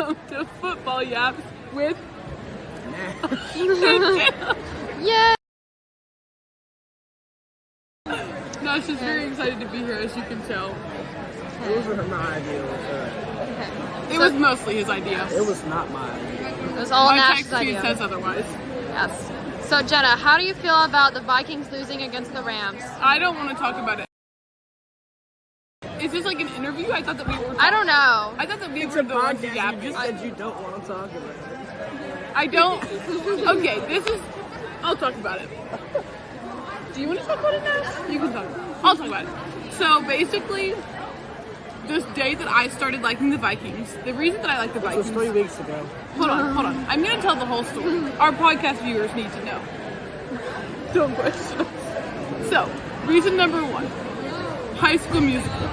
welcome to Football Yaps with Yeah. Nash is very excited to be here, as you can tell. It wasn't my idea. It was mostly his idea. It was not my idea. It was all My Nash's text sheet idea. says otherwise. Yes. So Jenna, how do you feel about the Vikings losing against the Rams? I don't want to talk about it. Is this like an interview? I thought that we were. I don't know. I thought that we It's were a the ones podcast. yapping. You just said you don't want to talk about it. I don't. Okay, this is. I'll talk about it. Do you want to talk about it now? You can talk about it. I'll talk about it. So basically, this day that I started liking the Vikings, the reason that I like the It Vikings. was 3 weeks ago. Hold on. I'm going to tell the whole story. Our podcast viewers need to know. Don't question us. So, reason number 1. High School Musical.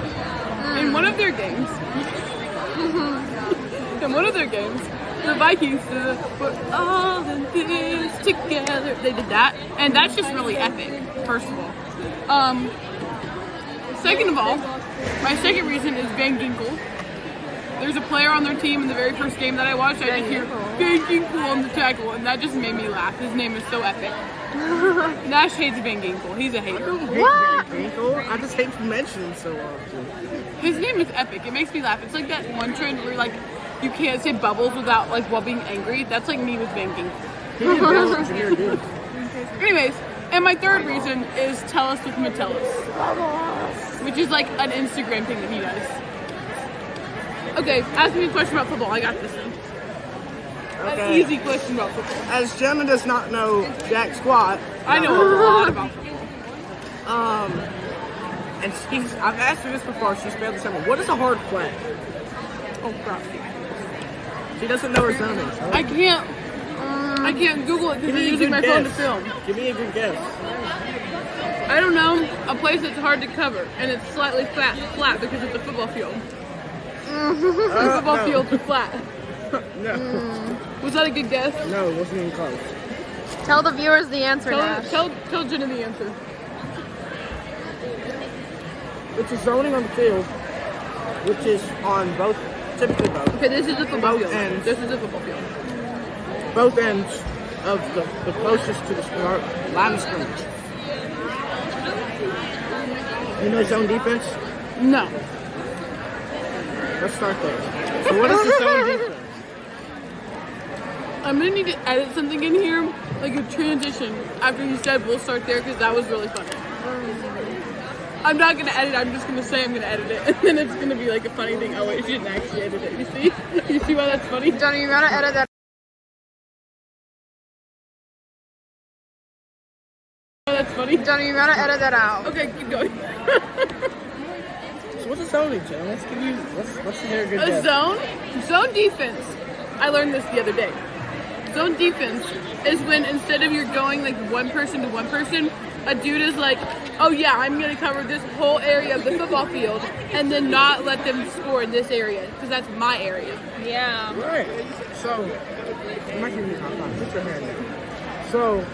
In one of their games, the Vikings were all in this together. They did that, and that's just really epic, first of all. Second of all, my second reason is Van Ginkel. There's a player on their team in the very first game that I watched. I did hear Van Ginkel on the tackle, and that just made me laugh. His name is so epic. Nash hates Van Ginkel. He's a hater. What? I just hate to mention him so often. His name is epic. It makes me laugh. It's like that one trend where like you can't say bubbles without like while being angry. That's like me with Van Ginkel. He did well engineer, dude. Anyways, and my third reason is Tell Us with Metellus, which is like an Instagram thing that he does. Okay, ask me a question about football. I got this one. An Okay. easy question about football. As Gemma does not know jack squat. I know a lot about football. And I've asked her this before. She's failed to tell me. What is a hard flat? Oh crap! She doesn't know her zoning. So. I can't Google it because Give I'm me a using my good phone to guess. film. Give me a good guess. I don't know. A place that's hard to cover and it's slightly flat because it's a football field. The football no. fields are flat. No. Was that a good guess? No, it wasn't even close. Tell the viewers the answer, Nash. Tell Jenna the answer. It's a zoning on the field, which is on typically both. Okay, this is a football Both field. ends. This is a football field. Both ends of the closest to the line of scrimmage. You know zone defense? No. Let's start there. So what is the zone defense? I'm gonna need to edit something in here, like a transition, after you said we'll start there because that was really funny. I'm not gonna edit, I'm just gonna say I'm gonna edit it, and then it's gonna be like a funny thing. Oh wait, you didn't actually edit it, you see? You see why that's funny? Jenna, you gotta edit that. That's funny. Jenna, you gotta edit that out. Okay, keep going. So what's a zoning, Jen? Let's hear a good A guess. zone defense. I learned this the other day. Zone defense is when instead of you're going like one person to one person, a dude is like, oh yeah, I'm gonna cover this whole area of the football field and then not let them score in this area because that's my area. Yeah. Right. So, I'm not giving you a hard time. Put your hand down. So,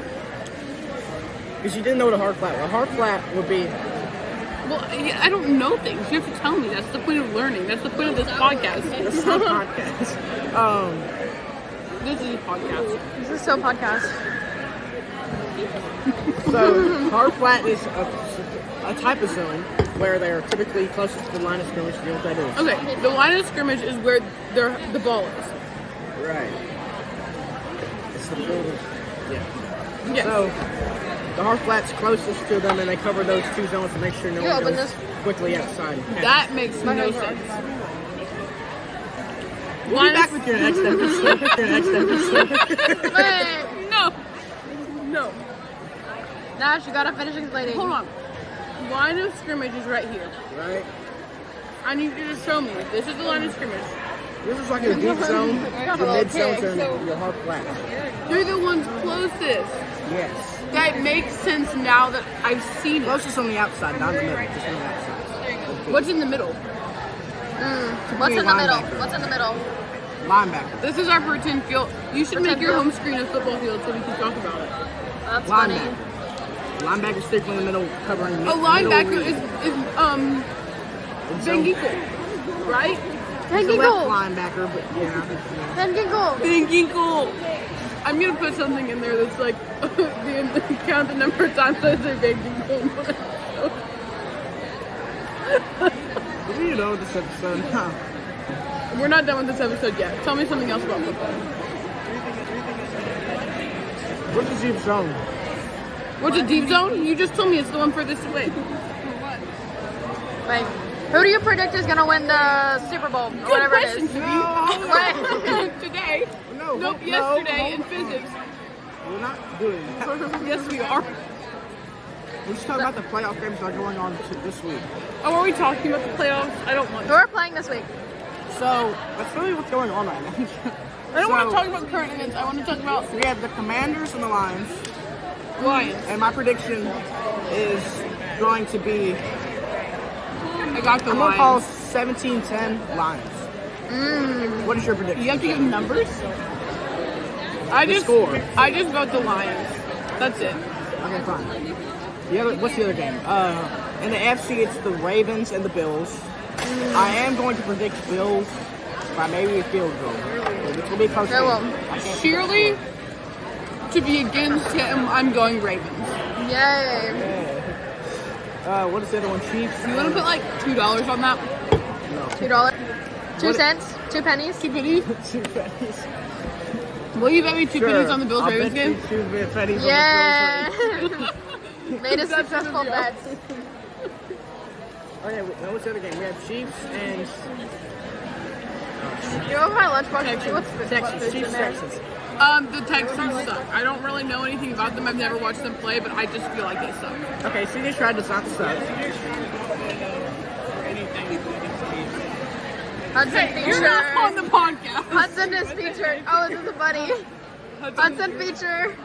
because you didn't know what a hard flat was. A hard flat would be. Well, I don't know things. You have to tell me. That's the point of learning. That's the point of this podcast. That's not a podcast. This is a podcast. This is so podcast. So, hard flat is a type of zone where they're typically closest to the line of scrimmage. You know what that is? Okay, the line of scrimmage is where the ball is. Right. It's the field of. Yeah. Yes. So, the hard flat's closest to them, and they cover those two zones to make sure no Yeah, one but goes quickly outside. That makes no sense. We'll be back with your next episode. Wait. No. Nash, you gotta finish explaining. Hold on. Line of scrimmage is right here. Right? I need you to show me. This is the line of scrimmage. This is like a deep zone. The mid zones are your hard flat. You're the ones closest. Yes. That makes sense now that I've seen it. Closest on the outside, not in the middle. Just on the outside. What's in the middle? What's in the middle? Linebacker. What's in the middle? Linebacker. This is our pretend field. You should make your home screen a football field so we can talk about it. That's funny. Linebacker. Linebacker's strictly in the middle, covering A linebacker is Van zone. Ginkel, right? He's a Thinking left goal. linebacker, but yeah. Thinking goal. Thinking cool. I'm gonna put something in there that's like count the number of times I say thinking cool. Do we know this episode? Huh. We're not done with this episode yet. Tell me something else about football. What's the deep zone? What's a deep zone? You just told me it's the one furthest away. Wait. Who do you predict is gonna win the Super Bowl or Good whatever question, it is? Wait. Wait. Today. No. Nope, no, yesterday in no. physics. We're not doing that. Yes, we are. We're just talking about the playoff games that are going on this week. Oh, are we talking about the playoffs? I don't want Who to. are playing this week? So that's really what's going on right now. I don't want to talk about current events. I want to talk about We have the Commanders and the Lions, Lions. and my prediction is going to be I got the I'm gonna call Lions. 17-10 Lions. What is your prediction? You have to give numbers? I just score. vote the Lions. That's it. Okay, fine. What's the other game? In the AFC, it's the Ravens and the Bills. I am going to predict Bills by maybe a field goal. Which will be close. Very well. Surely, to be against him, I'm going Ravens. Yay. What is the other one? Chiefs. You want to put like $2 on that? $2. 2 What- cents? 2 pennies? 2 pennies? 2 pennies. Will you bet me 2 pennies on the Bills I'll Ravens bet you game? 2 pennies Yeah. on the Bills. Made a That's successful gonna be bet. Okay, now what's the other game? We have Chiefs and You know my lunchbox? What's Texans. Chiefs, Texans. The Texans suck. I don't really know anything about them. I've never watched them play, but I just feel like they suck. Okay, CJ Stroud does not suck. Hudson You're not on feature. the podcast. Hudson is featured. Oh, this is a buddy. Hudson feature.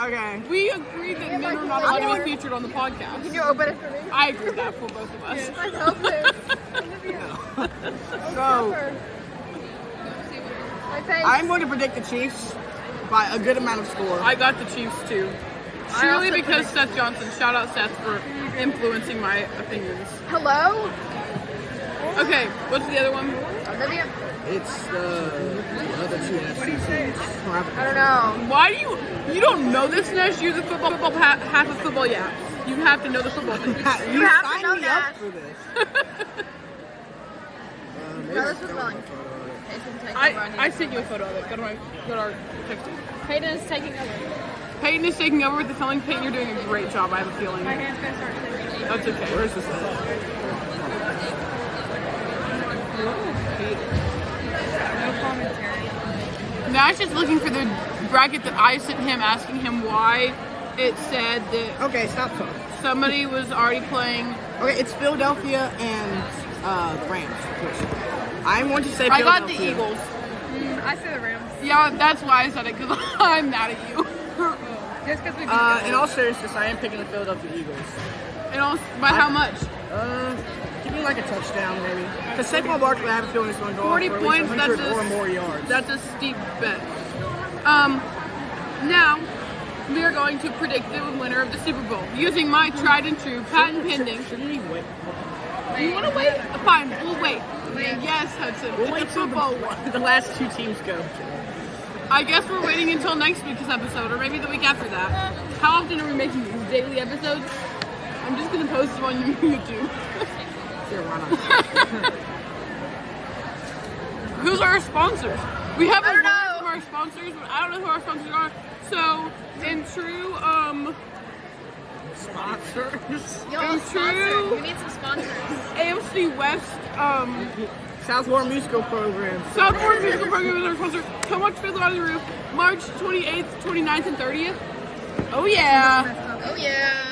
Okay. We agreed that men are not allowed to be featured on the podcast. Can you open it for me? I agree with that for both of us. I hope it. So My face. I'm going to predict the Chiefs by a good amount of score. I got the Chiefs too. I Surely also because Seth Johnson. Shout out Seth for influencing my opinions. Hello? Okay, what's the other one? Olivia? It's the other two NFC teams. I don't know. Why do you don't know this, Nesh? You're the football half of football, yeah. You have to know the football things. You have to signed know me that. up for this. No, this was wrong. I sent you a photo of it. Go to our text. Hayden is taking over. Peyton is taking over with the filming. Peyton, you're doing a great job. I have a feeling. My hand's gonna start shaking. That's okay. Where's this at? No commentary. Nash is looking for the bracket that I sent him, asking him why it said that Okay, stop talking. somebody was already playing. Okay, it's Philadelphia and the Rams. Of course. I'm going to say I got the Philadelphia. Eagles. I see the Rams. Yeah, that's why I said it, because I'm mad at you. Just because we In all seriousness, I am picking the Philadelphia Eagles. And also, by how much? Give me like a touchdown, maybe. Because Saquon Barkley, I have a feeling is going to go 40 off for points, at least 100 that's or more yards. That's a steep bet. Now, we are going to predict the winner of the Super Bowl using my tried and true patent pending. Should we wait? You want to wait? Fine, we'll wait. Yes, Hudson. We'll It's wait a till football. the last two teams go. I guess we're waiting until next week's episode, or maybe the week after that. How often are we making these daily episodes? I'm just gonna post them on YouTube. Sure, why not? Who's our sponsors? We have a I don't lot know. of our sponsors, but I don't know who our sponsors are. So, in true, Sponsors. Yo, I'm sponsors. true. We need some sponsors. AFC West, Southmore Musical Program. Southmore Musical Program is our sponsor. Come watch Fiddler on the Roof, March 28th, 29th, and 30th. Oh yeah. Oh yeah.